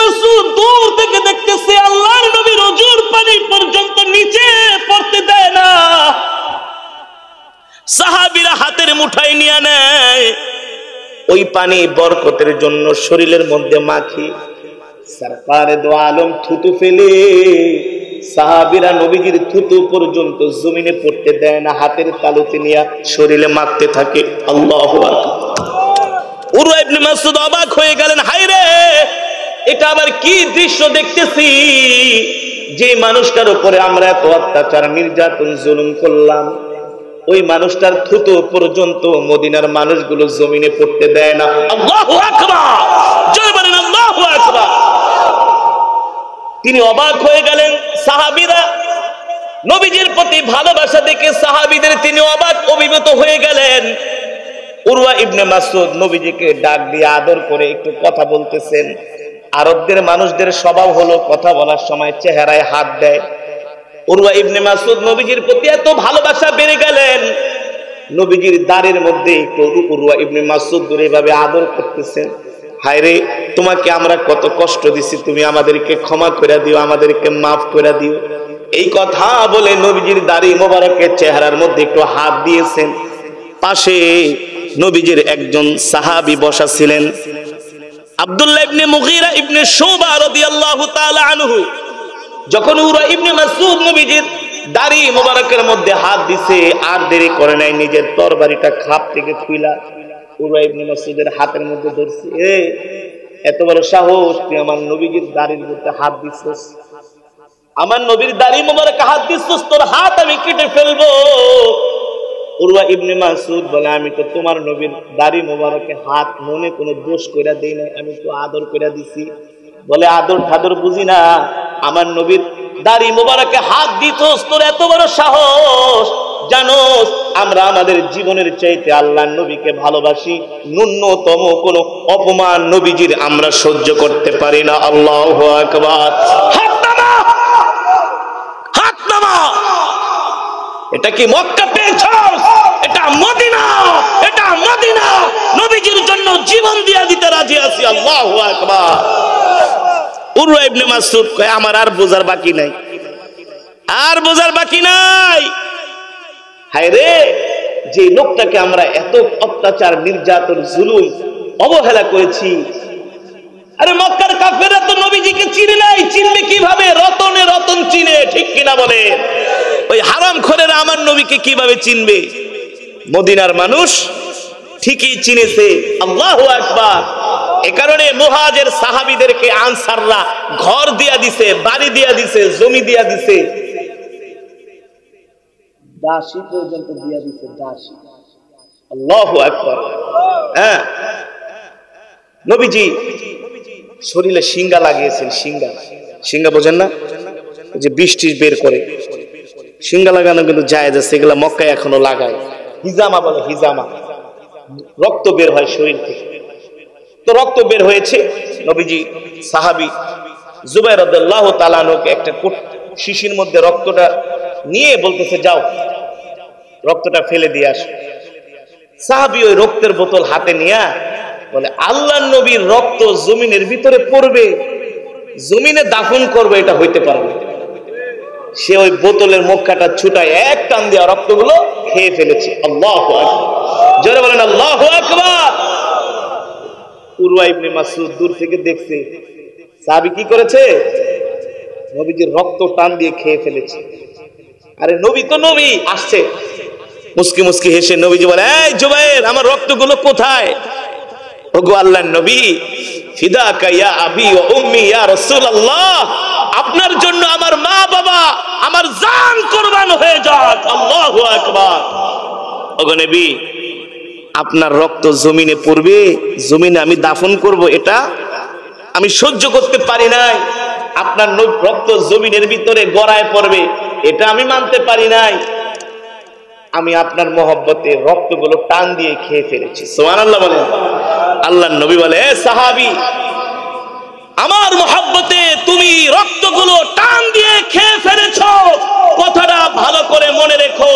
মাসউদ দূর থেকে দেখতেছে আল্লাহর নবীর ওজুর পানি পর্যন্ত নিচে পড়তে দেয় না। সাহাবীরা হাতের মুঠায় নিয়ে নেয়, ওই পানি বরকতের জন্য শরীরের মধ্যে মাখি সরকারে দো আলম থুতু ফেলে সাহাবীরা নবীজির থুতু পর্যন্ত জমিনে পড়তে দেয় না, হাতের তালুতে নিয়ে শরীরে মাখতে থাকে। আল্লাহু আকবার। উরওয়া ইবনে মাসউদ অবাক হয়ে গেলেন, হায় রে, এটা আবার কি দৃশ্য দেখতেছি, যে মানুষটার উপরে আমরা এত অত্যাচার নির্যাতন জুলুম করলাম, ওই মানুষটার থুতু পর্যন্ত মদিনার মানুষগুলো জমিনে পড়তে দেয় না। আল্লাহু আকবার, জয় বলেন আল্লাহু আকবার। তিনি অবাক হয়ে গেলেন। সাহাবীরা নবীজির প্রতি ভালোবাসা দেখে সাহাবীদের তিনি অবাক অভিভূত হয়ে গেলেন। উরওয়া ইবনে মাসউদ নবীজিকে ডাক দিয়ে আদর করে একটু কথা বলতেছেন। আরবদের মানুষদের স্বভাব হলো কথা বলার সময় চেহারায় হাত দেয়। উরওয়া ইবনে মাসউদ নবীজির প্রতি এত ভালোবাসা বেড়ে গেলেন, নবীজির দাড়ির মধ্যে একটু উরওয়া ইবনে মাসউদ ধরে এভাবে আদর করতেছেন। হায় রে, তোমাকে আমরা কত কষ্ট দিছি, তুমি আমাদেরকে ক্ষমা করে দিও, আমাদেরকে মাফ করে দিও। এই কথা বলে নবীজির দাড়ি মোবারকের চেহারার মধ্যে একটু হাত দিয়েছেন। পাশে নবীজির একজন সাহাবী বসা ছিলেন, আব্দুল্লাহ ইবনে মুগীরা ইবনে শুবা রাদিয়াল্লাহু তাআলা আনহু। যখন উরওয়া ইবনে মাসউদ নবীজির দাড়ি মোবারকের মধ্যে হাত দিছে, আর দেরি করে নাই, নিজের তরবারিটা খাপ থেকে খুইলা উরওয়া ইবনে মাসউদের হাতের মধ্যে ধরছে। এত বড় সাহস, তুই আমার নবীজির দাড়ির মধ্যে হাত দিছিস, আমার নবীর দাড়ি মোবারকে হাত দিছিস, তোর হাত আমি কেটে ফেলবো। উরওয়া ইবনে মাসউদ বলে, আমি তো তোমার নবীর দাড়ি মোবারকে হাত মনে কোনো দোষ কইরা দেই না, আমি তো আদর কইরা দিছি। বলে, আদর ঠাদর বুঝি না, আমার নবীর দাড়ি মোবারকে হাত দিছস, তোর এত বড় সাহস। জানোস আমরা আমাদের জীবনের চাইতে আল্লাহর নবীকে ভালোবাসি, ন্যূনতম কোন অপমান নবীজির আমরা সহ্য করতে পারি না। আল্লাহু আকবার। হাত নামা, হাত নামা। এটা কি মক্কা পেয়েছস? এটা মদিনা, এটা মদিনা। নবীজির জন্য জীবন দিয়ে দিতে রাজি আছি। আল্লাহু আকবার। উরওয়া ইবনে মাসউদ কয়, আমার আর বোঝার বাকি নাই, আর বোঝার বাকি নাই। হায় রে, যে লোকটাকে আমরা এত অত্যাচার নির্যাতন জুলুম অবহেলা করেছি, আরে মক্কার কাফেররা তো নবীজিকে চিনে নাই, চিনবে কিভাবে? রতনে রতন চিনে, ঠিক কিনা বলে? ওই হারামখোরেরা আমার নবীকে কিভাবে চিনবে? মদিনার মানুষ ঠিকই চিনেছে। আল্লাহু আকবার। এ কারণে মুহাজির সাহাবীদেরকে আনসাররা ঘর দিয়া দিছে, বাড়ি দিয়া দিছে, জমি দিয়া দিছে, দাসী পর্যন্ত দিয়া দিছে, দাসী। আল্লাহু আকবার। হ্যাঁ, নবীজি শরীরে শিঙ্গা লাগিয়েছেন। শিঙ্গা, শিঙ্গা বোঝেন না? যে বৃষ্টি বের করে শিঙ্গা লাগানো কিন্তু জায়েজ আছে, এগুলা মক্কায় এখনো লাগায়। হিজামা বলে, হিজামা। রক্ত বের হয় শরীর থেকে। তো রক্ত বের হয়েছে, নবীজি সাহাবী জুবাইর রাদিয়াল্লাহু তাআলা আনহুকে একটা শিশির মধ্যে রক্তটা নিয়ে বলতেছে, যাও রক্তটা ফেলে দিয়ে আসো। সাহাবী ওই রক্তের বোতল হাতে নিয়ে বলে, আল্লাহর নবীর রক্ত জমিনের ভিতরে পড়বে, জমিনে দাফন করবে, এটা হইতে পারে না। সে ওই বোতলের মুখটা ছুটায় এক টান দিয়ে রক্তগুলো খেয়ে ফেলেছে। আল্লাহু আকবার। জোরে বলেন আল্লাহু আকবার। উরওয়া ইবনে মাসউদ দূর থেকে দেখছে সাহাবী কি করেছে, নবীজির রক্ত টান দিয়ে খেয়ে ফেলেছে। আরে নবী তো নবী আসছে, মুস্কি মুস্কি হেসে নবীজি বলে, এই জুবাইর, আমার রক্তগুলো কোথায়? ওগো আল্লাহর নবী, ফিদাকা ইয়া আবি ওয়া উম্মি ইয়া রাসূলুল্লাহ, আপনার জন্য আমার মা বাবা, আমার জান কুরবান হয়ে যাক। আল্লাহু আকবার। ওগো নবী, আপনার রক্ত জমিনে পড়বে, জমিনে আমি দাফন করব, এটা আমি সহ্য করতে পারি নাই। আপনার রক্ত জমিনের ভিতরে গড়ায় পড়বে, এটা আমি মানতে পারি নাই। আমি আপনার মহব্বতে রক্তগুলো টান দিয়ে খেয়ে ফেলেছি। সুবহানাল্লাহ বলেন। আল্লাহর নবী বলে, এ সাহাবী, আমার মহব্বতে তুমি রক্তগুলো টান দিয়ে খেয়ে ফেলেছো, কথাটা ভালো করে মনে রেখো।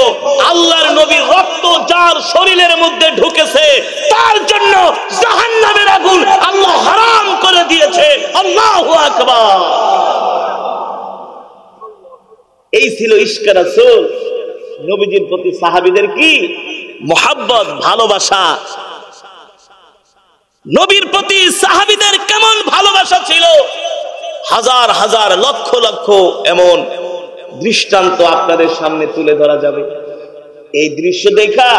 আল্লাহর নবীর রক্ত রক্ত যার শরীরের মধ্যে ঢুকেছে তার জন্য জাহান্নামের আগুন আল্লাহ হারাম করে দিয়েছে। আল্লাহু আকবার। এই ছিল ইশকে রাসূল। নবীজির প্রতি সাহাবীদের কি মুহাব্বত, ভালোবাসা। নবীর প্রতি সাহাবীদের কেমন ভালোবাসা ছিল, হাজার হাজার লক্ষ লক্ষ এমন দৃষ্টান্ত আপনাদের সামনে তুলে ধরা যাবে। এই দৃশ্য দেখা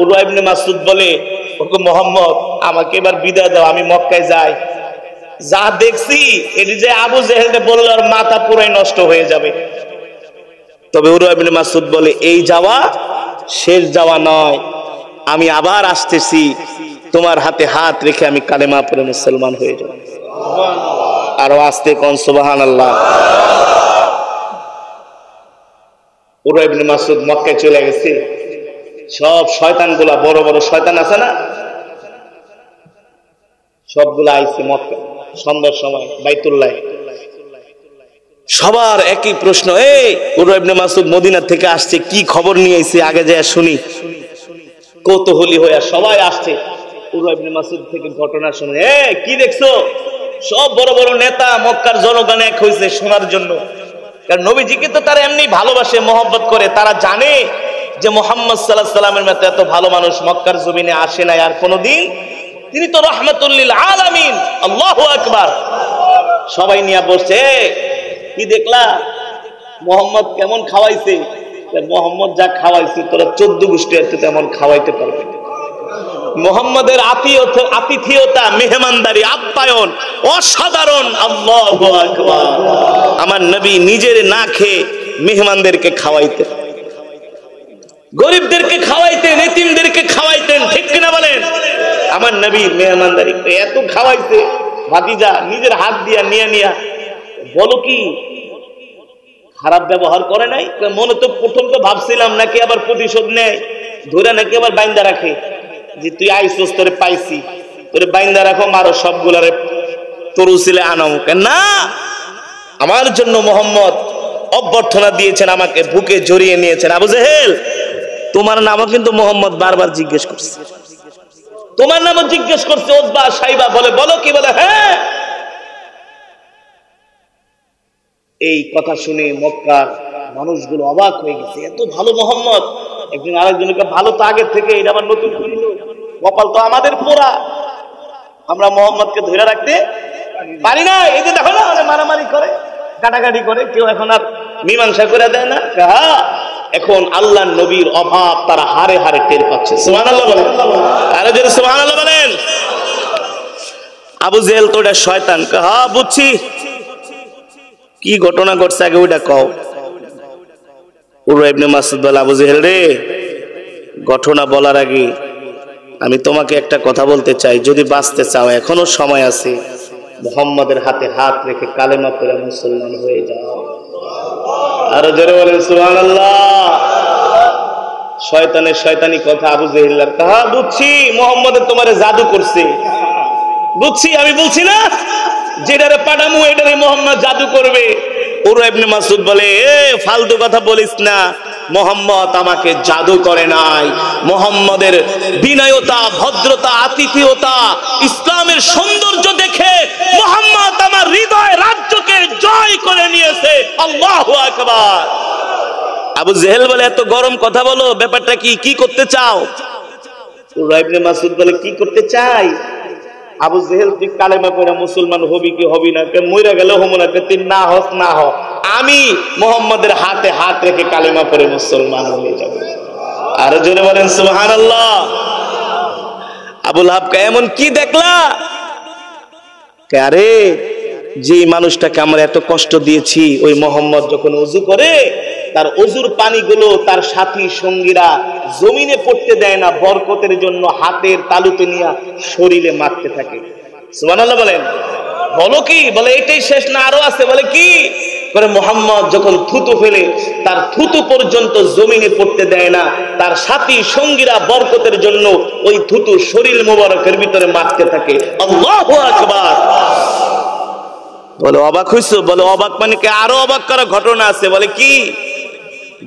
উরওয়া ইবনে মাসউদ বলে, ওকে মুহাম্মদ আমাকে এবার বিদায় দাও, আমি মক্কায় যাই। যা দেখছি এটি যে আবু জেহেলকে বললে আর মাথা পুরাই নষ্ট হয়ে যাবে। তবে উরওয়া ইবনে মাসউদ বলে, এই যাওয়া শেষ যাওয়া নয়, আমি আবার আসতেছি, তোমার হাতে হাত রেখে আমি কালেমা পড়ে মুসলমান হয়ে যাব। আরো আস্তে কোন সুবহানাল্লাহ। উরওয়া ইবনে মাসউদ মক্কায় চলে গেছে। সব শয়তানগুলা, বড় বড় শয়তান আছে না, সবগুলা আইছে মক্কা সন্ধ্যার সময় বাইতুল্লাহ। সবার একই প্রশ্ন, এই উরওয়া ইবনে মাসউদ মদিনা থেকে আসছে, কি খবর নিয়ে আইছে, আগে যায় শুনি। কৌতূহলী হয়ে সবাই আসছে। উরওয়া ইবনে মাসউদ থেকে ঘটনা শুনে, কি দেখছো? সব বড় বড় নেতা মক্কার জনগণ এক হয়েছে শোনার জন্য। কারণ নবীজিকে তো তারা এমনি ভালোবাসে, মহব্বত করে। তারা জানে যে মুহাম্মদ সাল্লাল্লাহু আলাইহি ওয়াসাল্লামের মতো এত ভালো মানুষ মক্কার জমিনে আসে নাই আর কোনোদিন। তিনি তো রাহমাতুল লিল আলামিন। আল্লাহু আকবার। সবাই নিয়ে বসছে, কি দেখলা মুহাম্মদ কেমন খাওয়াইছে? মুহাম্মদ যা খাওয়াইছে তোরা 14 গোষ্ঠী এতে তেমন খাওয়াইতে পারবে না। মুহাম্মাদের আতিথেয়তা, মেহমানদারি, আপ্যায়ন অসাধারণ। আল্লাহু আকবার। আমার নবী নিজের না খেয়ে মেহমানদেরকে খাওয়াইতেন, গরিবদেরকে খাওয়াইতেন, এতিমদেরকে খাওয়াইতেন, ঠিক কিনা বলেন? আমার নবী মেহমানদারি এত খাওয়াইছে, ভাতিজা নিজের হাত দিয়া নিয়া বলো কি খারাপ ব্যবহার করে নাই? মনে তো প্রথম তো ভাবছিলাম নাকি আবার প্রতিশোধ নেয়, ধরে নাকি আবার বাইন্দা রাখে, যে তুই আইসোস তোরে পাইছি, তোরে বাইন্দা রাখো, মারো সবগুলারে তরুসিলে আনাও। না, আমার জন্য মুহাম্মদ অভ্যর্থনা দিয়েছেন, আমাকে বুকে জড়িয়ে নিয়েছেন। আবু জেহেল তোমার নামও কিন্তু মুহাম্মদ বারবার জিজ্ঞেস করছে, তোমার নামও জিজ্ঞেস করছে। উতবা সাইবা বলে, বলো কি? বলে হ্যাঁ। এই কথা শুনে মক্কার মানুষগুলো অবাক হয়ে গেছে, এত ভালো মুহাম্মদ। একজন আরেকজনকে, ভালো তো আগের থেকে, এটা আবার নতুন কপাল তো আমাদের পোড়া, আমরা মুহাম্মদকে ধরে রাখতে পারি না। এই যে দেখো না, মারামারি করে, কাটাকাটি করে, কেউ এখন আর মীমাংসা করে দেয় না। এখন আল্লাহর নবীর অভাব তারা হারে হারে টের পাচ্ছে। সুবহানাল্লাহ বলেন, আরো জোরে সুবহানাল্লাহ বলেন। আবু জেহেল তো ওটা শয়তান। হ্যাঁ বুঝছি, কি ঘটনা ঘটছে আগে ওইটা কও। উরওয়া ইবনে মাসউদ বলে, আবু জেহেল রে, ঘটনা বলার আগে আমি তোমাকে একটা কথা বলতে চাই, যদি বাঁচতে চাও এখনো সময় আছে, মুহাম্মাদের হাতে হাত রেখে কালেমা পড়ে মুসলমান হয়ে যাও। আরো জোরে বলেন সুবহানাল্লাহ। শয়তানের শয়তানি কথা আবু জেহেলের। হ্যাঁ বুঝছি, মুহাম্মাদের তোমারে জাদু করছে, বুঝছি, আমি বলছি না যেটারে পাঠামু এটারে মুহাম্মদ জাদু করবে। উরওয়া ইবনে মাসউদ বলে, ফালতু কথা বলিস না, মুহাম্মদ আমাকে জাদু করে নাই। মুহাম্মদের বিনয়তা, ভদ্রতা, আতিথেয়তা, ইসলামের সৌন্দর্য দেখে মুহাম্মদ আমার হৃদয় রাজ্যকে জয় করে নিয়েছে। আল্লাহু আকবার। আবু জেহেল বলে, এত গরম কথা বলো, ব্যাপারটা কি, কি করতে চাও? উরওয়া ইবনে মাসউদ বলে, কি করতে চাই? আবু জেহেল তুই কালেমা পড়ে মুসলমান হবি কি হবি না, মইরা গেলে হবো না, তুই না হস না হ, আমি মুহাম্মাদের হাতে হাত রেখে কালেমা পড়ে মুসলমান হয়ে যাব। আরো জোরে বলেন সুবহানাল্লাহ। আবু লাহাব এমন কি দেখলা? আরে যে মানুষটাকে আমরা এত কষ্ট দিয়েছি, ওই মুহাম্মদ যখন ওযু করে তার ওযুর পানিগুলো তার সাথী সঙ্গীরা জমিনে পড়তে দেয় না, বরকতের জন্য হাতের তালুতে নিয়ে শরীরে মারতে থাকে। সুবহানাল্লাহ বলেন। বলো কি? বলে এটাই শেষ না, আরো আছে। বলে কি করে? মুহাম্মদ যখন থুতু ফেলে তার থুতু পর্যন্ত জমিনে পড়তে দেয় না, তার সাথী সঙ্গীরা বরকতের জন্য ওই থুতু শরীর মোবারকের ভিতরে মারতে থাকে। আল্লাহু আকবার। বলে অবাক হইছো? বলে অবাক মানে কি, আরো অবাক করা ঘটনা আছে। বলে কি?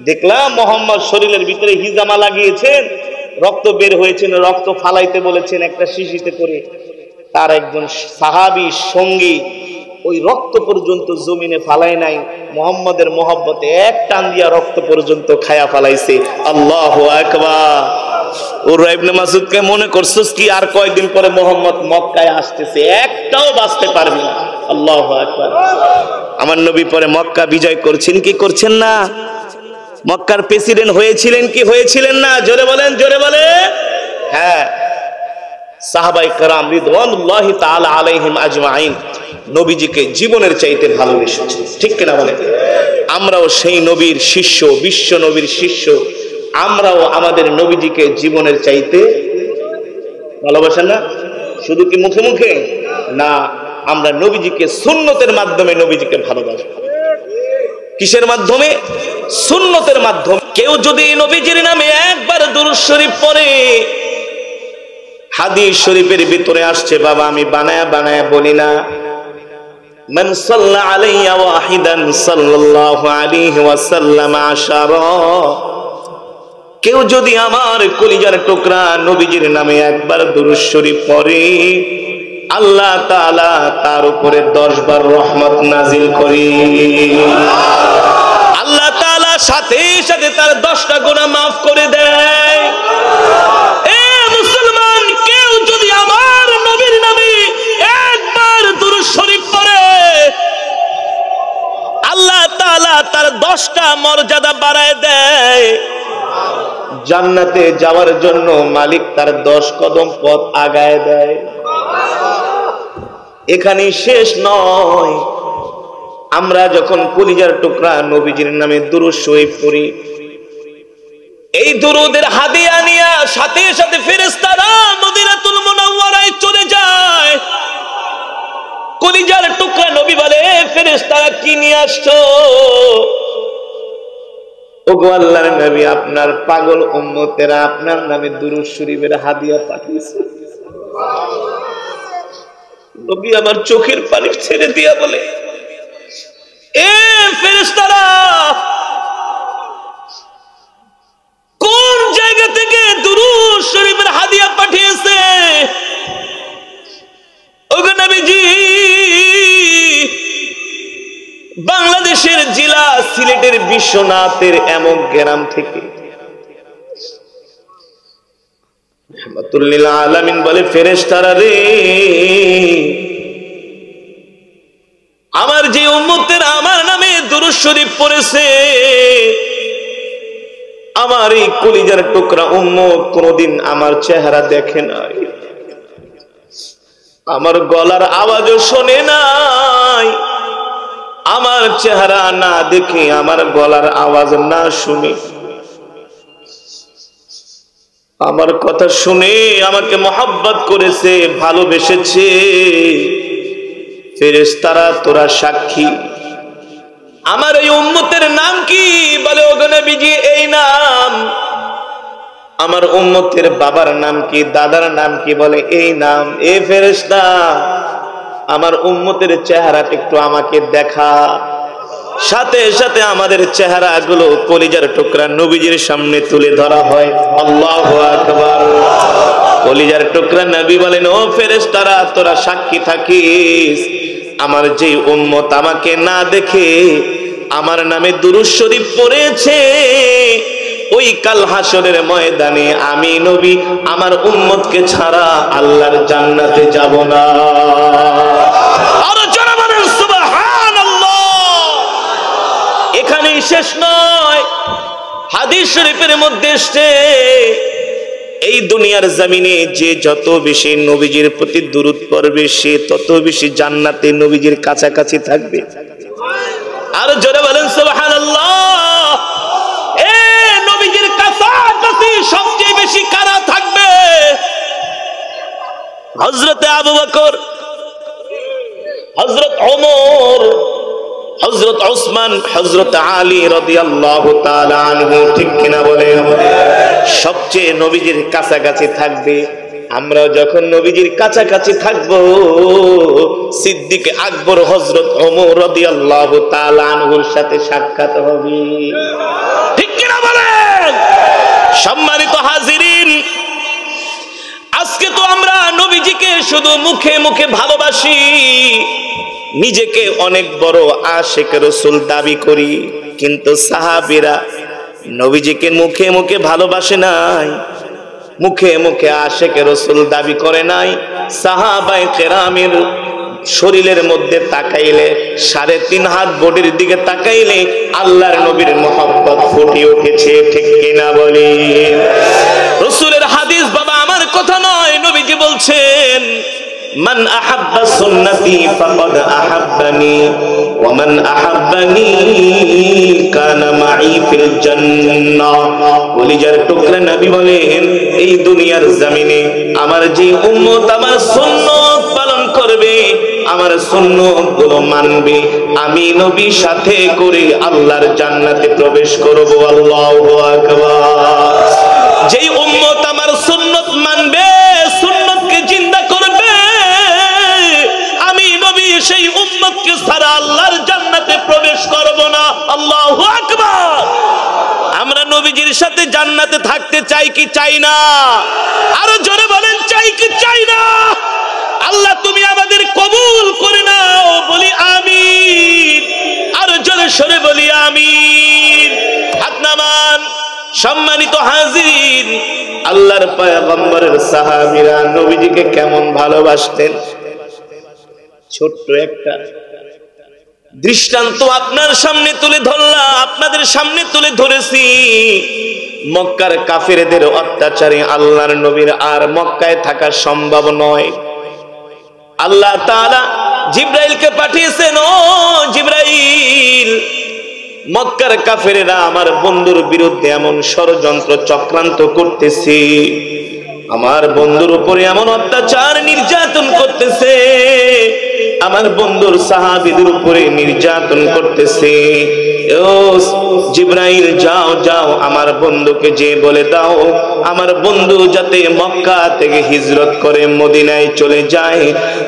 দেখলাম মোহাম্মদ শরীরের ভিতরে হিজামা লাগিয়েছেন, রক্ত বের হয়েছেন, রক্ত ফালাইতে বলেছেন একটা শিশিতে করে। তার একজন সাহাবী সঙ্গী ওই রক্ত পর্যন্ত জমিনে ফালাই নাই, মোহাম্মদের মহব্বতে এক টান দিয়া রক্ত পর্যন্ত খায়া ফালাইছে। আল্লাহু আকবার। উরওয়া ইবনে মাসউদকে মনে করছস কি আর কয়দিন পরে মোহাম্মদ মক্কায় আসতেছে, একটাও বাঁচতে পারবে না। আল্লাহু আকবার। আমার নবী পরে মক্কা বিজয় করছেন কি করছেন না? মক্কার প্রেসিডেন্ট হয়েছিলেন কি হয়েছিলেন না? জোরে বলেন, জোরে বলে। হ্যাঁ, সাহাবায়ে কেরাম রিদওয়ানুল্লাহি তাআলা আলাইহিম আজমাইন নবীজিকে জীবনের চাইতে ভালোবেসেছেন, ঠিক কিনা বলেন? আমরাও সেই নবীর শিষ্য, বিশ্ব নবীর শিষ্য, আমরাও আমাদের নবীজিকে জীবনের চাইতে ভালোবাসেন না? শুধু কি মুখে মুখে না, আমরা নবীজিকে সুন্নতের মাধ্যমে নবীজিকে ভালোবাসি। কিসের মাধ্যমে? সুন্নতের মাধ্যমে। কেউ যদি নবীজির নামে একবার দুরূদ শরীফ পড়ে, হাদিস শরীফের ভিতরে আসছে, বাবা আমি বানায়া বানায়া বলি না, মান সাল্লা আলাইয়া ওয়াহিদান সাল্লাল্লাহু আলাইহি ওয়াসাল্লাম আশারা। কেউ যদি আমার কলিজার টুকরা নবীজির নামে একবার দুরূদ শরীফ পড়ে, আল্লাহ তাআলা তার উপরে 10 বার রহমত নাজিল করে। আল্লাহ তাআলা সাথে সাথে তার 10টা গুনাহ মাফ করে দেয়। এ মুসলমান, কেউ যদি আমার নবীর নামে একবার দুরূদ শরীফ পড়ে, আল্লাহ তাআলা তার 10টা মর্যাদা বাড়ায় দেয়। জান্নাতে যাওয়ার জন্য মালিক তার 10 কদম পথ আগায় দেয়। এখানে শেষ নয়, আমরা যখন কলিজার টুকরা নবীজির নামে দুরূদ শরীফ পড়ি, এই দুরূদের হাদিয়া নিয়া সাথে সাথে ফেরেশতারা মদিনাতুল মুনাওয়ারায় চলে যায়। কলিজার টুকরা নবী বলে, ফেরেশতারা কি নিয়ে আসছো? ওগো আল্লাহর নবী, আপনার পাগল উম্মতেরা আপনার নামে দুরূদ শরীফের হাদিয়া পাঠিয়েছে। নবী আমার চোখের পানি ছেড়ে দিয়া বলে, এ ফেরেশতারা, কোন জায়গা থেকে দুরূদ শরীফের হাদিয়া পাঠিয়েছে? ওগো নবীজি, বাংলাদেশের জেলা সিলেটের বিশ্বনাথের এমন গ্রাম থেকে। রাহমাতুল লিল আলামিন বলে, ফেরেশতারা রে, আমার যে উম্মতেরা আমার নামে দুরূদ শরীফ পড়েছে, আমার এই কলিজার টুকরা উম্মত কোনদিন আমার চেহারা দেখে নাই, আমার গলার আওয়াজও শোনে নাই। আমার চেহারা না দেখে, আমার গলার আওয়াজ না শুনে, আমার কথা শুনে আমাকে মহব্বত করেছে, ভালোবেসেছে। ফেরেশতারা তোরা সাক্ষী। আমার এই উম্মতের নাম কি? বলে, ওগো নবীজি এই নাম। আমার উম্মতের বাবার নাম কি, দাদার নাম কি? বলে এই নাম। এ ফেরেশতা, আমার উম্মতের চেহারাটা একটু আমাকে দেখা। সাথে সাথে আমাদের চেহারাগুলো কলিজার টুকরা নবীজির সামনে তুলে ধরা হয়। আল্লাহু আকবার। কলিজার টুকরা নবী বলেন, ও ফেরেশতারা তোরা সাক্ষী থাকিস, আমার যে উম্মত আমাকে না দেখে আমার নামে দুরূদ শরীফ পড়েছে, ওই কাল হাসরের ময়দানে আমি নবী আমার উম্মতকে ছাড়া আল্লাহর জান্নাতে যাব না। আর যারা বলেন সুবহানাল্লাহ। এখানেই শেষ নয়, হাদিস শরীফের মধ্যে এসেছে, এই দুনিয়ার জমিনে যে যত বেশি নবীজির প্রতি দুরূদ পড়বে, সে তত বেশি জান্নাতে নবীজির কাছাকাছি থাকবে। আর যারা বলেন সুবহানাল্লাহ। নবীজির কাছাকাছি সবচেয়ে বেশি কারা থাকবে? হযরত আবু বকর, হযরত ওমর, হযরত ওসমান, হযরত আলী রাদিয়াল্লাহু তাআলা আনহু, ঠিক কিনা বলে? সবচেয়ে নবীজির কাছাকাছি থাকবে। আমরা যখন নবীজির কাছাকাছি থাকব, সিদ্দিক আকবর হযরত ওমর রাদিয়াল্লাহু তাআলা আনহুর সাথে সাক্ষাৎ হবে। ঠিক সম্মানিত হাজিরিন, আজকে তো আমরা নবীজিকে শুধু মুখে মুখে ভালোবাসি, নিজেকে অনেক বড় আশিক রাসূল দাবি করি, কিন্তু সাহাবীরা নবীজিকে মুখে মুখে ভালোবাসে নাই, মুখে মুখে আশিক রাসূল দাবি করে নাই। সাহাবায়ে কেরামের শরীরের মধ্যে তাকাইলে, 3.5 হাত বডির দিকে তাকাইলে আল্লাহর নবীর মহব্বত ফুটে উঠেছে, ঠিক কিনা বলি? রাসূলের হাদিস বাবা, আমার কথা নয়, নবীজি বলছেন, মান আহাব্বা সুন্নতি ফাকাদ আহাব্বানি ওয়া মান আহাব্বানি কানা মাই ফিল জান্নাহ। কলিজার টুকরা নবী বলেন, এই দুনিয়ার জমিনে আমার যে উম্মত আমার সুন্নাত পালন করবে, আমার সুন্নাত গুলো মানবে, আমি নবীর সাথে করে আল্লাহর জান্নাতে প্রবেশ করব। আল্লাহু আকবার। যেই উম্মত আমার সুন্নাত মানবে, সুন্নাতকে জিন্দা করবে, আমি নবী সেই উম্মতকে ছাড়া আল্লাহর জান্নাতে প্রবেশ করব না। আল্লাহু আকবার। আমরা নবীজির সাথে জান্নাতে থাকতে চাই কি চাই না? আরো জোরে বলেন, চাই কি চাই না? আল্লাহ তুমি আমাদের কবুল করে নাও, বলি আমিন। আরো জোরে সরে বলি আমিন। হাত নামান। সম্মানিত হাজির, আল্লাহর পয়গম্বরের সাহাবীরা নবীজিকে কেমন ভালোবাসতেন, ছোট্ট একটা দৃষ্টান্ত আপনার সামনে তুলে ধরলাম, আপনাদের সামনে তুলে ধরেছি। মক্কার কাফেরদের অত্যাচারে আল্লাহর নবীর আর মক্কায় থাকা সম্ভব নয়। আল্লাহ তাআলা জিবরাইলকে পাঠিয়েছেন, ও জিবরাইল, মক্কার কাফেরেরা আমার বন্ধুর বিরুদ্ধে এমন ষড়যন্ত্র চক্রান্ত করতেছে, আমার বন্ধুর উপরে এমন অত্যাচার নির্যাতন করতেছে, আমার বন্ধুর সাহাবীদের উপরে নির্যাতন করতেছে। ও জিবরাইল, যাও যাও, আমার বন্ধুকে যে বলে দাও, আমার বন্ধু যাতে মক্কা থেকে হিজরত করে মদিনায় চলে যায়।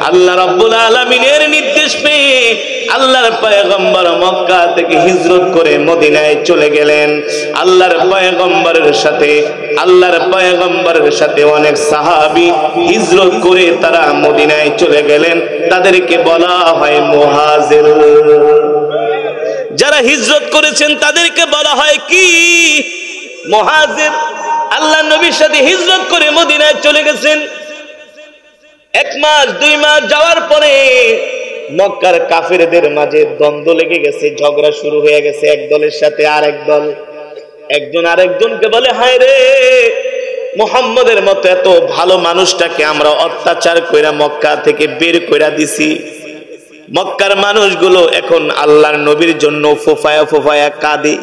আল্লাহ রাব্বুল আলামিনের নির্দেশ পেয়ে আল্লাহর পয়গম্বর মক্কা থেকে হিজরত করে মদিনায় চলে গেলেন। আল্লাহর পয়গম্বরের সাথে অনেক সাহাবী হিজরত করে তারা মদিনায় চলে গেলেন, তাদেরকে বলা হয় মুহাজির। যারা হিজরত করেছেন তাদেরকে বলা হয় কি? মুহাজির। আল্লাহর নবীর সাথে হিজরত করে মদিনায় চলে গেছেন। 1 মাস 2 মাস যাওয়ার পরে মক্কার কাফেরদের মাঝে দ্বন্দ্ব লেগে গেছে, ঝগড়া শুরু হয়ে গেছে এক দলের সাথে আরেক দল। একজন আরেকজনকে বলে, হায় রে, মুহাম্মদের মতো এত ভালো মানুষটাকে আমরা অত্যাচার কইরা মক্কা থেকে বের কইরা দিছি। মক্কার মানুষগুলো এখন আল্লাহর নবীর জন্য ফোফায়া ফোফায়া কাঁদে,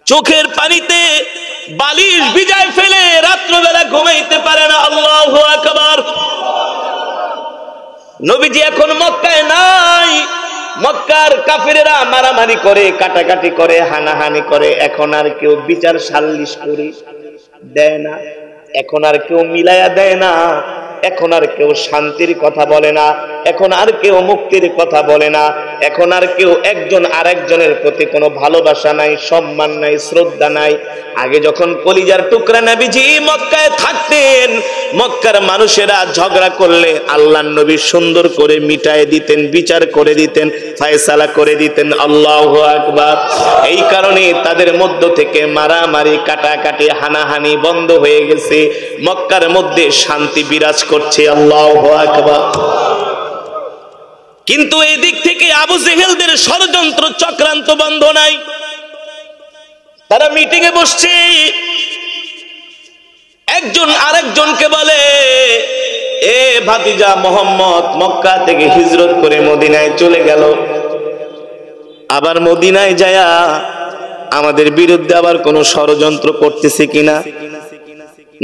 চোখের পানিতে বালিশ ভিজায় ফেলে, রাত্রবেলা ঘুমাইতে পারে না। আল্লাহু আকবার। নবীজি এখন মক্কায় নাই। মক্কার কাফেরেরা মারামারি করে, কাটাকাটি করে, হানাহানি করে। এখন আর কেউ বিচার সালিশ করে দেয় না, এখন আর কেউ মিলায়া দেয় না, এখন আর কেউ শান্তির কথা বলে না, এখন আর কেউ মুক্তির কথা বলে না, এখন আর কেউ একজন আরেকজনের প্রতি কোনো ভালোবাসা নাই, সম্মান নাই, শ্রদ্ধা নাই। আগে যখন কলিজার টুকরা নবীজি মক্কায় থাকতেন, মক্কার মানুষেরা ঝগড়া করলে আল্লাহর নবী সুন্দর করে মিটায় দিতেন, বিচার করে দিতেন, ফয়সালা করে দিতেন। আল্লাহু আকবার। এই কারণে তাদের মধ্য থেকে মারামারি, কাটাকাটি, হানাহানি বন্ধ হয়ে গেছে, মক্কার মধ্যে শান্তি বিরাজ করছে। আল্লাহু আকবার। কিন্তু এই দিক থেকে আবু জেহেলদের ষড়যন্ত্র চক্রান্ত বন্ধ নাই। তারা মিটিং এ বসছে, একজন আরেকজনকে বলে, এ ভাতিজা মোহাম্মদ মক্কা থেকে হিজরত করে মদিনায় চলে গেল, আবার মদিনায় যায়া আমাদের বিরুদ্ধে আবার কোন ষড়যন্ত্র করতেছে কিনা,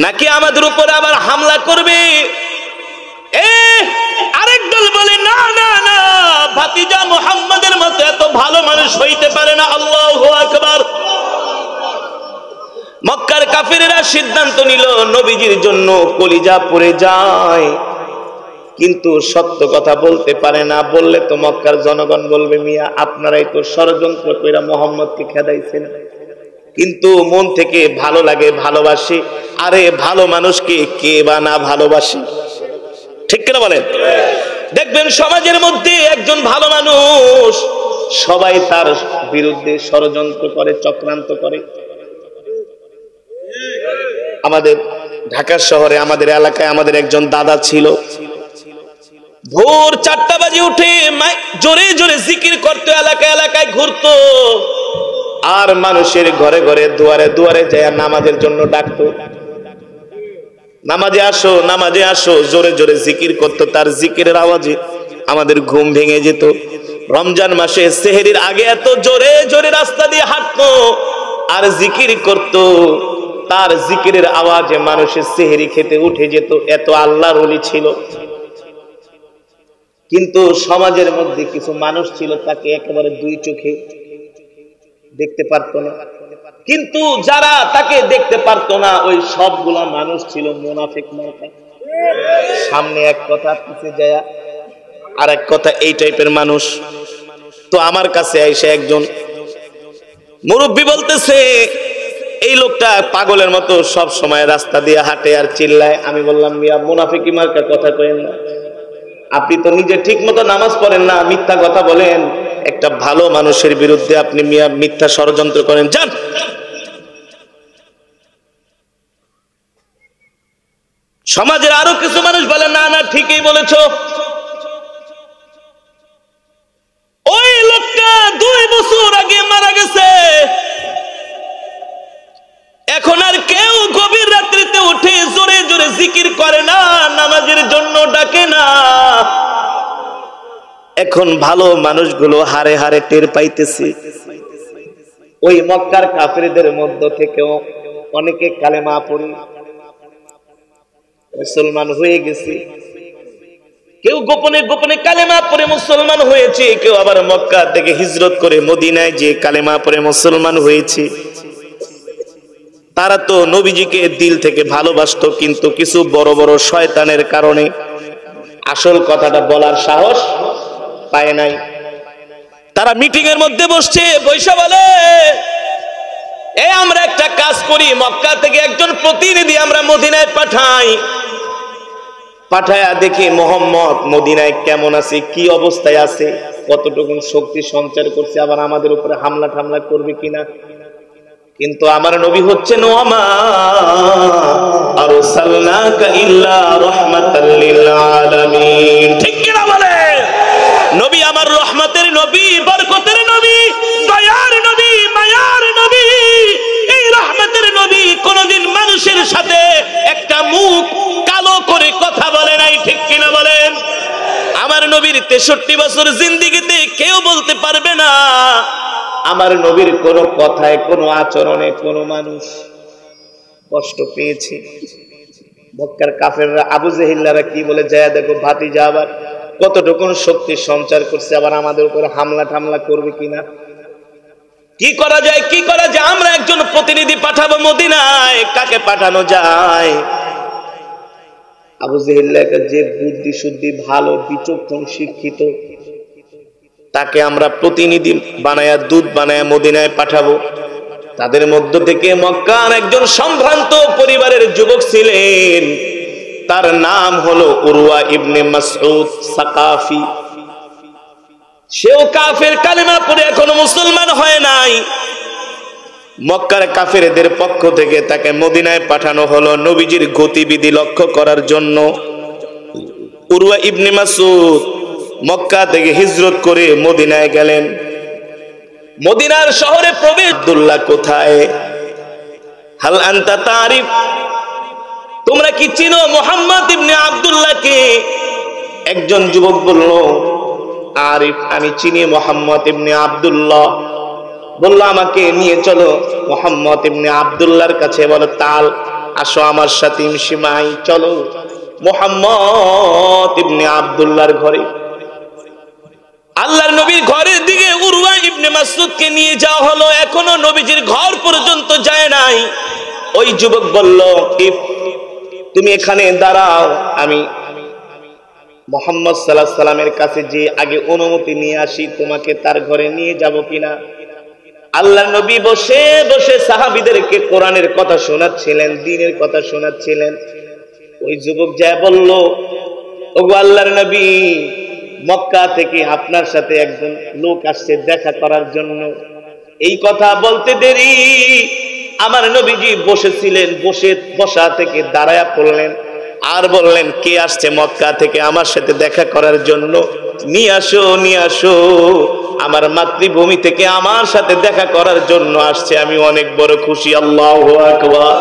নাকি আমাদের উপরে আবার হামলা করবে। আরেক দল বলে, না না না, ভাতিজা মুহাম্মাদের মতো এত ভালো মানুষ হইতে পারে না। আল্লাহু আকবার। মক্কার কাফিরেরা সিদ্ধান্ত নিল নবীজির জন্য কলিজা পড়ে যায়, কিন্তু সত্য কথা বলতে পারে না। বললে তো মক্কার জনগণ বলবে, মিয়া আপনারাই তো ষড়যন্ত্র কইরা মুহাম্মদকে খেদাইছেন। কিন্তু মন থেকে ভালো লাগে, ভালোবাসি। আরে ভালো মানুষকে কে বা না ভালোবাসে, ঠিক কিনা বলেন? দেখবেন সমাজের মধ্যে একজন ভালো মানুষ, সবাই তার বিরুদ্ধে ষড়যন্ত্র করে, চক্রান্ত করে। আমাদের ঢাকা শহরে, আমাদের এলাকায় আমাদের একজন দাদা ছিল, ভোর 4টা বাজে উঠে জোরে জোরে জিকির করতো, এলাকায় এলাকায় ঘুরতো, আর মানুষের ঘরে ঘরে দুয়ারে দুয়ারে যায় নামাজের জন্য ডাকতো। নামাজে আসো, নামাজে আসো, জোরে জোরে জিকির করতো। তার জিকিরের আওয়াজে আমাদের ঘুম ভেঙে যেত। রমজান মাসে সেহরির আগে এত জোরে জোরে রাস্তা দিয়ে হাঁটতো আর জিকির করতো, তার জিকিরের আওয়াজে মানুষের সেহরি খেতে উঠে যেত। এত আল্লাহর ওলি ছিল। কিন্তু সমাজের মধ্যে কিছু মানুষ ছিল তাকে একেবারে দুই চোখে দেখতে পারতো না। কিন্তু যারা তাকে দেখতে পারতো না, ওই সবগুলা মানুষ ছিল মুনাফিক মার্কা। সামনে এক কথা, পিছে যায় আর এক কথা, এই টাইপের মানুষ। তো আমার কাছে এসে একজন মুরব্বী বলতেছে, এই লোকটা পাগলের মতো সব সময় রাস্তা দিয়ে হাঁটে আর চিল্লায়। আমি বললাম, মিয়া মুনাফিকি মার্কা কথা কইেন না, আপনি তো নিজে ঠিক মতো নামাজ পড়েন না, মিথ্যা কথা বলেন। একটা ভালো মানুষের বিরুদ্ধে আপনি মিয়া মিথ্যা ষড়যন্ত্র করেন, যান। সমাজের আরো কিছু মানুষ বলে, না না ঠিকই বলেছ, ওই লোকটা 2 বছর আগে মারা গেছে, এখন আর কেউ গভীর রাত্রিতে উঠে জোরে জোরে জিকির করে না, নামাজের জন্য ডাকে না। এখন ভালো মানুষগুলো হারে হারে টের পাইতেছে। ওই মক্কার কাফেরদের মধ্য থেকেও অনেকে কালেমা পড়ে মুসলমান হয়ে গেছে। কেউ গোপনে গোপনে কালেমা পড়ে মুসলমান হয়েছে, কেউ আবার মক্কা থেকে হিজরত করে মদিনায় যে কালেমা পড়ে মুসলমান হয়েছে। তারা তো নবীজিকে দিল থেকে ভালোবাসতো, কিন্তু কিছু বড় বড় শয়তানের কারণে আসল কথাটা বলার সাহস পায় নাই। তারা মিটিং এর মধ্যে বসছে, বৈশা বলে, এই আমরা একটা কাজ করি, মক্কা থেকে একজন প্রতিনিধি আমরা মদিনায় পাঠায়া দেখি মোহাম্মদ মদিনায় কেমন আছে, কি অবস্থায় আছে, কতটুকু শক্তি সঞ্চার করছে, আবার আমাদের উপরে হামলা ঠামলা করবে কিনা। কিন্তু আমার নবী হচ্ছেন ওয়ামা আরসালনাকা ইল্লা রাহমাতাল লিল আলামিন, ঠিক কি না বলে? নবী আমার রহমতের নবী, বরকতের নবী, দয়ার নবী, মায়ার নবী। এই রহমতের নবী কোনদিন মানুষের সাথে একটা মুখ কালো করে কথা বলে নাই, ঠিক কি না বলেন? আমার নবীর 63 বছর জিন্দেগিতে কেউ বলতে পারবে না আমার নবীর কোন কথায়, কোন আচরণে কোন মানুষ কষ্ট পেয়েছে। মক্কার কাফেররা, আবু জেহেলরা কি বলে, যায় দেখো ভাতিজা আবার কতটুকু শক্তি সঞ্চার করছে, আবার আমাদের উপরে হামলা টামলা করবে কিনা। কি করা যায়, কি করা যায়? আমরা একজন প্রতিনিধি পাঠাবো মদিনায়, কাকে পাঠানো যায়? আবু জেহেলকে যে বুদ্ধি শুদ্ধি ভালো, বিচক্ষণ, শিক্ষিত, তাকে আমরা প্রতিনিধি বানায়া, দূত বানায়া মদিনায় পাঠাবো। তাদের মধ্য থেকে মক্কার একজন সম্ভ্রান্ত পরিবারের যুবক ছিলেন, তার নাম হলো উরওয়া ইবনে মাসউদ সাকাফি। সেও কাফের, কালেমা পড়ে এখনো মুসলমান হয় নাই। মক্কার কাফেরদের পক্ষ থেকে তাকে মদিনায় পাঠানো হলো নবীজির গতিবিধি লক্ষ্য করার জন্য। উরওয়া ইবনে মাসউদ মক্কা থেকে হিজরত করে মদিনায় গেলেন। মদিনার শহরে প্রবেশ, আব্দুল্লাহ কোথায়? হাল আনতা তারিফ, তোমরা কি চিনো মুহাম্মদ ইবনে আব্দুল্লাহকে? একজন যুবক বলল, আরিফ, আমি চিনি মুহাম্মদ ইবনে আব্দুল্লাহ। বলল, আমাকে নিয়ে চলো মুহাম্মদ ইবনে আব্দুল্লাহর কাছে। বলো, তাল, আসো আমার সাথে, ইমশিমাই, চলো মুহাম্মদ ইবনে আব্দুল্লাহর ঘরে। আল্লাহর নবীর ঘরের দিকে উরওয়া ইবনে মাসউদকে নিয়ে যাওয়া হলো। এখনো নবীজির ঘর পর্যন্ত যায় নাই। ওই যুবক বলল, তুমি এখানে দাঁড়াও, আমি মুহাম্মদ সাল্লাল্লাহু আলাইহি সাল্লামের কাছে যে আগে অনুমতি নিয়ে আসি, তোমাকে তার ঘরে নিয়ে যাব কিনা। আল্লাহ নবী বসে বসে সাহাবীদেরকে কোরআনের কথা শোনাচ্ছিলেন, দ্বীনের কথা শোনাচ্ছিলেন। ওই যুবক যা বলল, ওগো আল্লাহর নবী, মক্কা থেকে আপনার সাথে একজন লোক আসছে দেখা করার জন্য। এই কথা বলতে দেরি আমার নবীজি বসেছিলেন, বসা থেকে দাঁড়ায়া পড়লেন আর বললেন, কে আসছে মক্কা থেকে আমার সাথে দেখা করার জন্য? নিয়ে আসো, নিয়ে আসো। আমার মাতৃভূমি থেকে আমার সাথে দেখা করার জন্য আসছে, আমি অনেক বড় খুশি। আল্লাহু আকবার।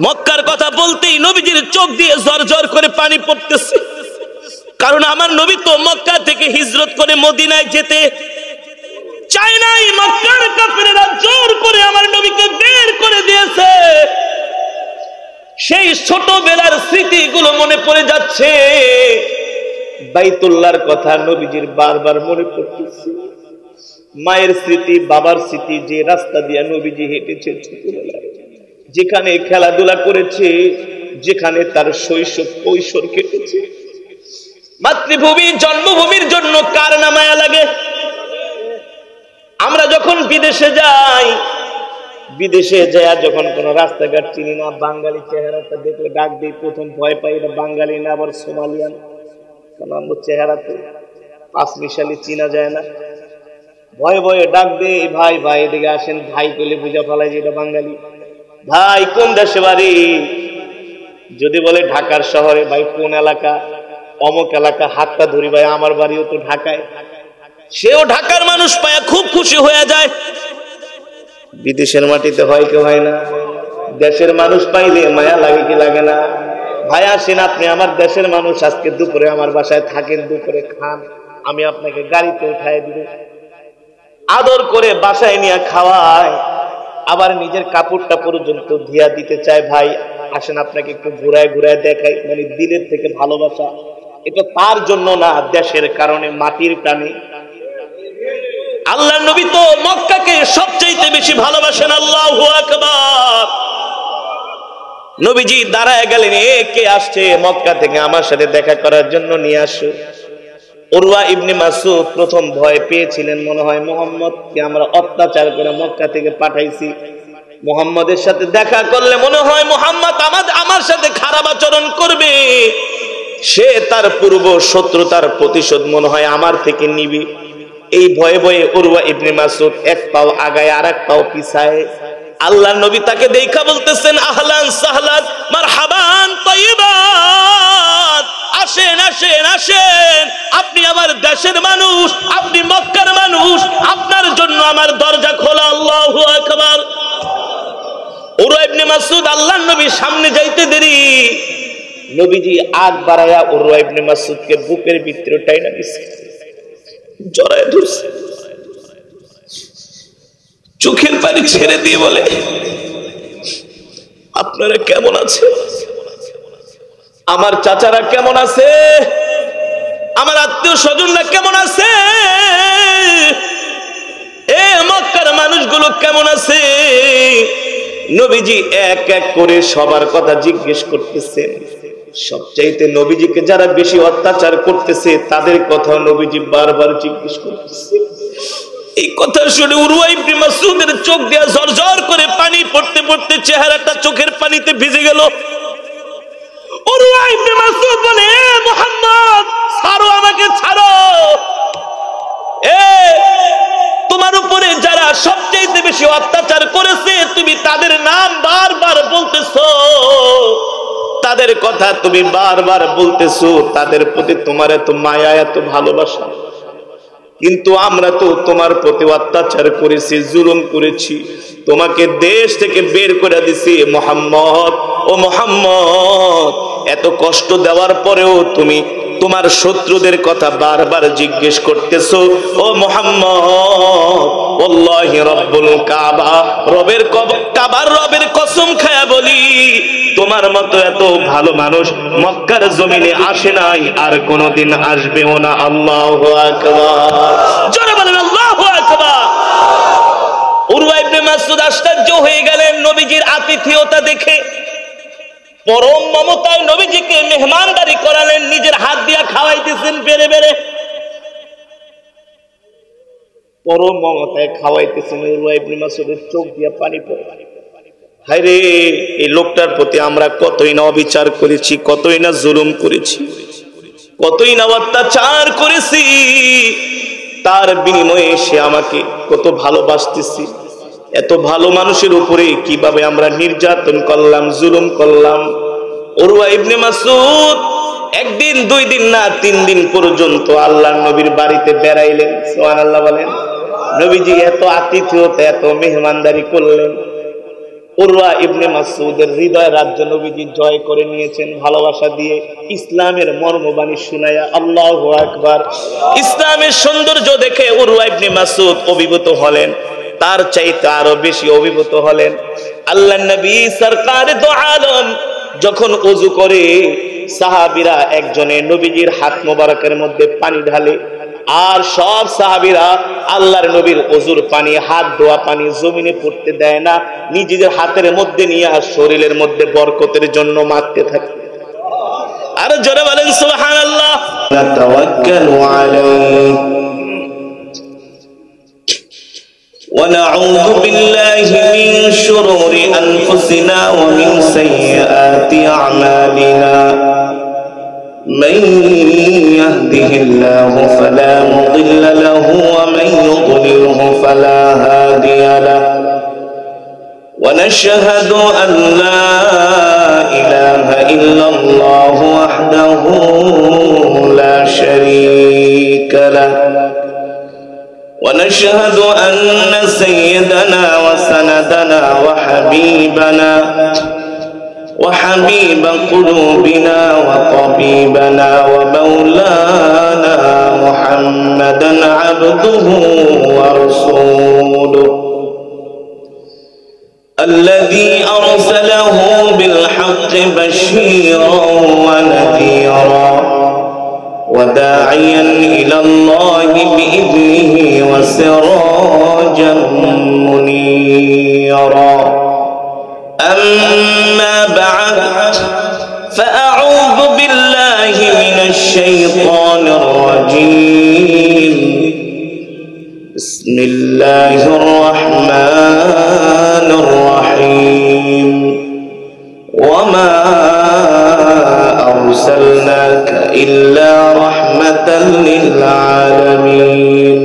মক্কার কথা বলতেই নবীজির চোখ দিয়ে ঝরঝর করে পানি পড়তেছে, কারণ আমার নবী তো মক্কা থেকে হিজরত করে মদিনায় যেতে চায় নাই। মক্কার কাফেররা জোর করে আমার নবীকে বের করে দিয়েছে। সেই ছোটবেলার স্মৃতিগুলো মনে পড়ে যাচ্ছে, বাইতুল্লাহর কথা নবীজির বারবার মনে পড়তেছে, মায়ের স্মৃতি, বাবার স্মৃতি, যে রাস্তা দিয়ে নবীজি হেঁটেছে ছোটবেলায়, যেখানে খেলাধুলা করেছে, যেখানে তার শৈশব কৈশোর কেটেছে। মাতৃভূমি জন্মভূমির জন্য কার না মায়া লাগে? আমরা যখন বিদেশে যাই, বিদেশে যায় যখন কোন রাস্তাঘাট চিনি না, বাঙালি চেহারাটা দেখলে ডাক দিই, প্রথম ভয় পাই এটা বাঙালি না আবার সোমালিয়ান, কারণ আমার চেহারাতে পাঁচ মিশালি চিনা যায় না। ভয়ে ভয়ে ডাক দে, ভাই ভাই এদিকে আসেন, ভাই পেলে বুঝা ফেলাই যে এটা বাঙালি। ভাই কোন দেশে বাড়ি? যদি বলে ঢাকার শহরে, ভাই কোন এলাকা? অমুক এলাকা। হাতটা ধরি, ভাই আমার বাড়িও তো ঢাকায়। সেও ঢাকার মানুষ পায় খুব খুশি হয়ে যায়। বিদেশের মাটিতে হয় কি হয় না? দেশের মানুষ পাইলে মায়া লাগে কি লাগে না? ভাই আসেন, আপনি আমার দেশের মানুষ, আজকে দুপুরে আমার বাসায় থাকেন, দুপুরে খান, আমি আপনাকে গাড়িতে উঠাই দিব। আদর করে বাসায় নিয়ে খাওয়ায়, আবার নিজের কাপড়টা পর্যন্ত ধিয়া দিতে চায়। ভাই আসেন, আপনাকে একটু ঘুরায় ঘুরায় দেখাই, মানে দিলের থেকে ভালোবাসা। এটা তার জন্য না, দেশের কারণে, মাটির টানে। আল্লাহর নবী তো মক্কাকে সবচেয়ে বেশি ভালোবাসেন। আল্লাহু আকবার। নবীজি দাঁড়ায় গেলেন, কে আসছে মক্কা থেকে আমার সাথে দেখা করার জন্য? নিয়ে আসো। উরওয়া ইবনে মাসউদ প্রথম ভয় পেয়েছিলেন, মনে হয় মুহাম্মদকে আমরা অত্যাচার করে মক্কা থেকে পাঠাইছি, মুহাম্মদের সাথে দেখা করলে মনে হয় মুহাম্মদ আমার সাথে খারাপ আচরণ করবে, সে তার পূর্ব শত্রুতার প্রতিশোধ মনে হয় আমার থেকে নিবে। এই ভয়ে ভয়ে উরওয়া ইবনে মাসউদ এক পাও আগায় আর এক পাও পিছায়। আল্লাহর নবী তাকে দেখা বলতেছেন, আহলান সাহলান মারহাবান তাইয়িবান, আসেন আসেন আসেন, আপনি আমার দেশের মানুষ, আপনি মক্কার মানুষ, আপনার জন্য আমার দরজা খোলা। আল্লাহু আকবার। উরওয়া ইবনে মাসউদ আল্লাহর নবীর সামনে যাইতে দেরি, নবীজি আগ বাড়ায়া উরওয়া ইবনে মাসউদকে বুকের ভিতরে টাইনা দিছে, জড়ায় ধরছে, চোখের পানি ছেড়ে দিয়ে বলে, আপনারা কেমন আছে? আমার চাচারা কেমন আছে? আমার আত্মীয় স্বজনরা কেমন আছে? এ মক্কার মানুষগুলো কেমন আছে? নবীজি এক এক করে সবার কথা জিজ্ঞেস করতেছেন। সবচাইতে নবীজিকে যারা বেশি অত্যাচার করতেছে তাদের কথা নবীজি বারবার জিজ্ঞেস করতেছে। এই কথা শুনে উরওয়া ইবনে মাসউদের চোখ দিয়ে ঝরঝর করে পানি পড়তে পড়তে চেহারাটা চোখের পানিতে ভিজে গেল। উরওয়া ইবনে মাসউদ বলে, মুহাম্মদ ছাড়ো, আমাকে ছাড়ো। তোমার উপরে যারা সবচেয়ে বেশি অত্যাচার করেছে তুমি তাদের নাম বারবার বলতেছো, তাদের কথা তুমি বারবার বলতেছো, তাদের প্রতি তোমার এত মায়া, এত ভালোবাসা, কিন্তু আমরা তো তোমার প্রতি অত্যাচার করেছি, জুলুম করেছি, তোমাকে দেশ থেকে বের করে দিছি। মুহাম্মদ, ও মুহাম্মদ, এত কষ্ট দেওয়ার পরেও তুমি তোমার শত্রুদের কথা বারবার জিজ্ঞেস করতেছো। ও মুহাম্মদ, ওয়াল্লাহি রব্বুল কাবা, কাবার রবের কসম খায়া বলি, তোমার মতো এত ভালো মানুষ মক্কার জমিনে আসে নাই, আর কোনদিন আসবেও না। আল্লাহু আকবার। জোরে বলেন আল্লাহু আকবার। উরওয়া ইবনে মাসউদ আশ্চর্য হয়ে গেলেন নবীজির আতিথেয়তা দেখে। পরম মমতায় নবীজিকে মেহমানদারি করালেন, নিজের হাত দিয়া খাওয়াইতেছেন বেড়ে বেড়ে। পরম মমতায় খাওয়াইতেছেন। উরওয়া ইবনে মাসউদের চোখ দিয়ে পানি পড়ে। হায়রে, এই লোকটার প্রতি আমরা কতই না অবিচার করেছি, কতই না জুলুম করেছি, কতই না অত্যাচার করেছি, তার বিনিময়ে সে আমাকে কত ভালোবাসতেছি। এত ভালো মানুষের উপরে কিভাবে আমরা নির্যাতন করলাম, জুলুম করলাম। উরওয়া ইবনে মাসউদ একদিন, 2 দিন না 3 দিন পর্যন্ত আল্লাহর নবীর বাড়িতে বেড়াইলেন। সুবহানাল্লাহ বলেন। নবীজি এত আতিথেয়তা, এত মেহমানদারি করলেন। উরওয়া ইবনে মাসউদের হৃদয় রাজ্য নবীজি জয় করে নিয়েছেন ভালোবাসা দিয়ে, ইসলামের মর্মবাণী শুনায়া। আল্লাহু আকবার। ইসলামের সৌন্দর্য দেখে উরওয়া ইবনে মাসউদ অভিভূত হলেন, তার চাইতে আরো বেশি অভিভূত হলেন। আল্লাহর নবী সরকারে দো আলম যখন ওযু করে, সাহাবীরা একজনে নবীজির হাত মোবারকের মধ্যে পানি ঢালে, আর সব সাহাবীরা আল্লাহর নবীর ওযুর পানি, হাত ধোয়া পানি জমিনে পড়তে দেয় না, নিজেদের হাতের মধ্যে নিয়ে শরীরের মধ্যে বরকতের জন্য মাখতে থাকে। আর জোরে বলেন সুবহানাল্লাহ। তাওয়াক্কালু আলাইহি ونعوذ بالله من شرور أنفسنا ومن سيئات أعمالنا من يهده الله فلا مضل له ومن يضلله فلا هادي له ونشهد أن لا إله إلا الله وحده لا شريك له ونشهد أن سيدنا وسندنا وحبيب قلوبنا وطبيبنا ومولانا محمدا عبده ورسوله الذي أرسله بالحق بشيرا ونذيرا وداعيا إلى الله بإذنه وسراجا منيرا أما بعد فأعوذ بالله من الشيطان الرجيم بسم الله الرحمن الرحيم وما أرسلناك إلا رحمة للعالمين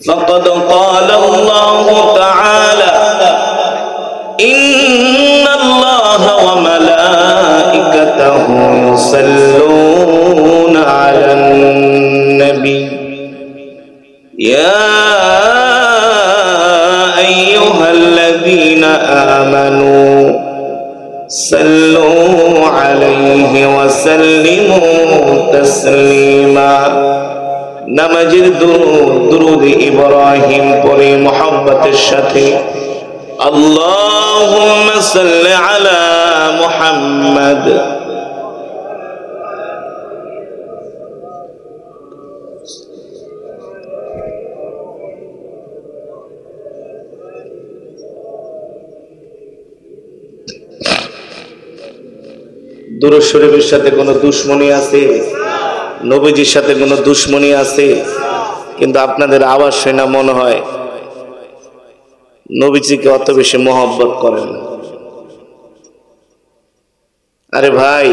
فقد قال الله تعالى إن الله وملائكته يصلون على النبي يا أيها الذين آمنوا صلوا عليه وسلموا تسليما নামাজের দুরূদ ইব্রাহিম পড়ে মুহাব্বতের সাথে আল্লাহুম্মা সাল্লি আলা মুহাম্মাদ দুরূদ শরীফের সাথে কোনো দুশ্মনী আছে? নবীজির সাথে কোনো দুশ্মনী আছে? কিন্তু আপনাদের আওয়াজ শুনে মনে হয় নবীজিকে অত বেশি মহব্বত করেন। আরে ভাই,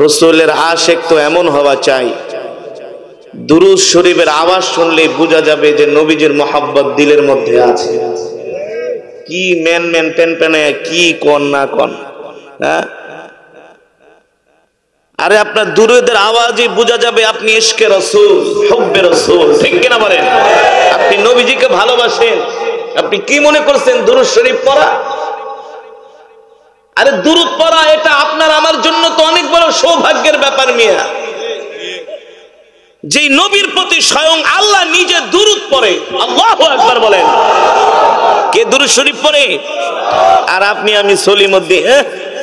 রাসূলের আশিক তো এমন হওয়া চাই, দুরূদ শরীফের আওয়াজ শুনলে বোঝা যাবে যে নবীজির মহব্বত দিলের মধ্যে আছে। কি মেন পেন কি কোন না কোন, হ্যাঁ? আরে আপনার দুরূদের আওয়াজে বোঝা যাবে আপনি ইশকে রাসূল, হুব্বে রাসূল, ঠিক কিনা বলেন? আপনি নবীজিকে ভালোবাসেন। আপনি কি মনে করছেন দুরূদ শরীফ পড়া? আরে দুরূদ পড়া এটা আপনার আমার জন্য তো অনেক বড় সৌভাগ্যের ব্যাপার মিয়া। যেই নবীর প্রতি স্বয়ং আল্লাহ নিজে দুরূদ পড়ে, আল্লাহু আকবার বলেন। কে দুরূদ শরীফ পড়ে? আর আপনি আমি সলিমুদ্দিন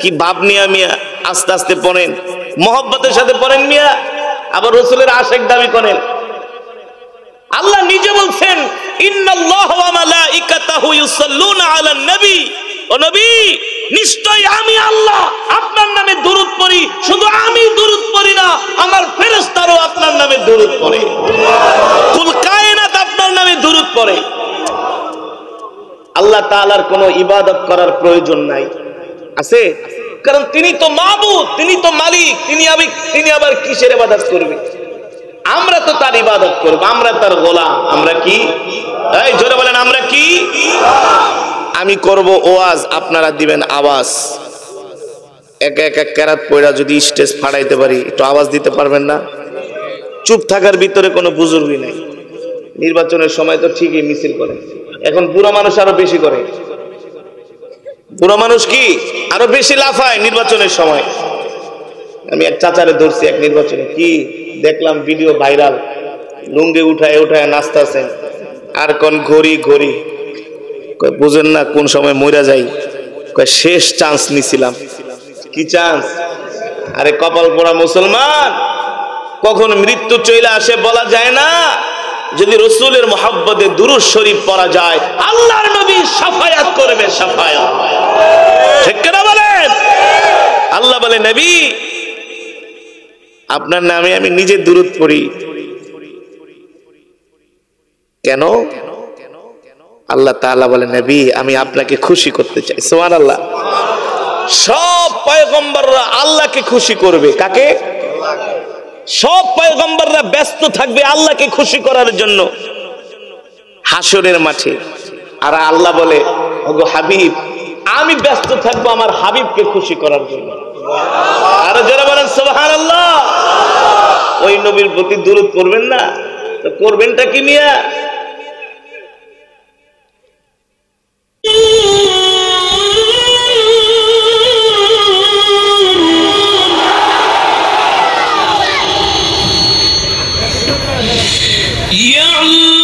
কি বাপ নিয়া মিয়া আস্তে আস্তে পড়েন, মহব্বতের সাথে পড়েন মিয়া, আবার রাসূলের আশিক দাবি করেন। আল্লাহ নিজে বলছেন ইন্নাল্লাহা ওয়া মালাইকাতাহু ইউসাল্লুনা আলান নবী, ও নবী নিশ্চয়ই আমি আল্লাহ আপনার নামে দুরূদ পড়ি। শুধু আমি দুরূদ পড়ি না, আমার ফেরেশতারাও আপনার নামে দুরূদ পড়ে। কুল কায়নাত আপনার আল্লাহর কোনো ইবাদত করার প্রয়োজন নাই? আছে? কারণ তিনি তো মাবুদ, তিনি তো মালিক, তিনি আবার কিসের ইবাদত করবে? আমরা তো তার ইবাদত করব, আমরা তার গোলাম। আমরা কি? এই জোরে বলেন, আমরা কি? আমি করব ওয়াজ, আপনারা দিবেন আওয়াজ। এক এক কেরাত পয়রা যদি স্টেজ ফাড়াইতে পারি, একটু আওয়াজ দিতে পারবেন না? চুপ থাকার ভিতরে কোনো বুজুর্গই নাই। নির্বাচনের সময় তো ঠিকই মিছিল করে, এখন বুড়া মানুষ আরো বেশি করে। বুড়া মানুষ কি আরো বেশি লাফায় নির্বাচনের সময়। আমি এক চাচারে ধরছি এক নির্বাচনে, কি দেখলাম ভিডিও ভাইরাল, লুঙ্গি উঠায় উঠায় নাচতেছেন, আর কোন ঘড়ি ঘড়ি, বুঝেন না কোন সময় মইরা যাই, শেষ চান্স নিছিলাম। কি চান্স? আরে কপাল পোড়া মুসলমান, কখন মৃত্যু চলে আসে বলা যায় না। যদি রসুলের মোহাব্বতে দুরূদ শরীফ পড়া যায়, আল্লাহর নবী শাফায়াত করবে, শাফায়াত। ঠিক কিনা বলেন? আল্লাহ বলে, নবী আপনার নামে আমি নিজে দুরূদ পড়ি। কেন? আল্লাহ তাআলা বলে, নবী আমি আপনাকে খুশি করতে চাই। সুবহানাল্লাহ। সব পয়গম্বররা আল্লাহকে খুশি করবে। কাকে? সব পয়গম্বররা ব্যস্ত থাকবে আল্লাহকে খুশি করার জন্য হাসরের মাঠে। আর আল্লাহ বলে, ওগো হাবিব আমি ব্যস্ত থাকবো আমার হাবিবকে খুশি করার জন্য। আর যারা বলেন সুবহানাল্লাহ। ওই নবীর প্রতি দুরূদ পড়বেন না তো করবেনটা কি মিয়া?